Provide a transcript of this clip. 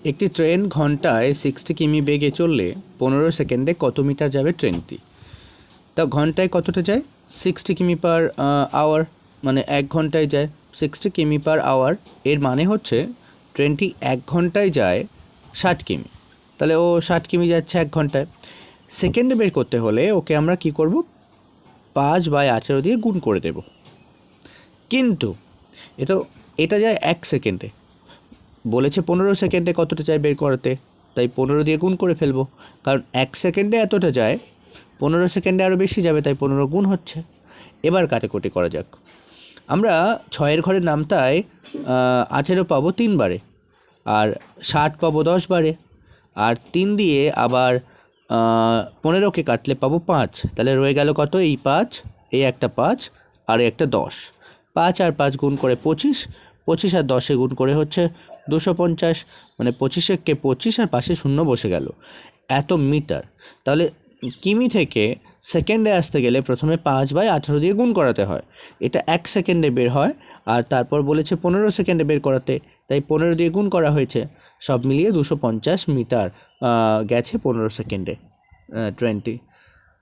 একটি ট্রেন ঘন্টায় 60 কিমি বেগে চললে 15 সেকেন্ডে কত মিটার যাবে ট্রেনটি? তা ঘন্টায় কতটা যায়? 60 কিমি পার আওয়ার, মানে 1 ঘন্টায় যায় 60 কিমি পার আওয়ার। এর মানে হচ্ছে ট্রেনটি 1 ঘন্টায় যায় 60 কিমি। তাহলে ও 60 কিমি যাচ্ছে 1 ঘন্টায়। সেকেন্ডে বের করতে হলে ওকে আমরা কি করব? 5/18 দিয়ে গুণ করে দেব। কিন্তু এটা যায় 1 সেকেন্ডে, বলেছে 15 সেকেন্ডে কতটা যায় বের করাতে, তাই 15 দিয়ে গুণ করে ফেলবো। কারণ 1 সেকেন্ডে এতটা যায়, 15 সেকেন্ডে আরও বেশি যাবে, তাই 15 গুণ হচ্ছে। এবার কাটাকুটি করা যাক। আমরা 6-এর ঘরের নামতায় 18 পাবো 3 বারে, আর 60 পাবো 10 বারে, আর 3 দিয়ে আবার 15কে কাটলে পাবো 5। তাহলে রয়ে গেল কত? এই 5, এই একটা 5, আর একটা 10। 5 আর 5 গুণ করে 25, 25 আর 10 গুণ করে হচ্ছে 250, মানে 25-কে 25 আর পাশে শূন্য বসে গেল, এত মিটার। তাহলে কিমি থেকে সেকেন্ডে আসতে গেলে প্রথমে 5/18 দিয়ে গুণ করাতে হয়। এটা 1 সেকেন্ডে বের হয়, আর তারপর বলেছে 15 সেকেন্ডে বের করাতে, তাই 15 দিয়ে গুণ করা হয়েছে। সব মিলিয়ে 250 মিটার গেছে 15 সেকেন্ডে ট্রেনটি।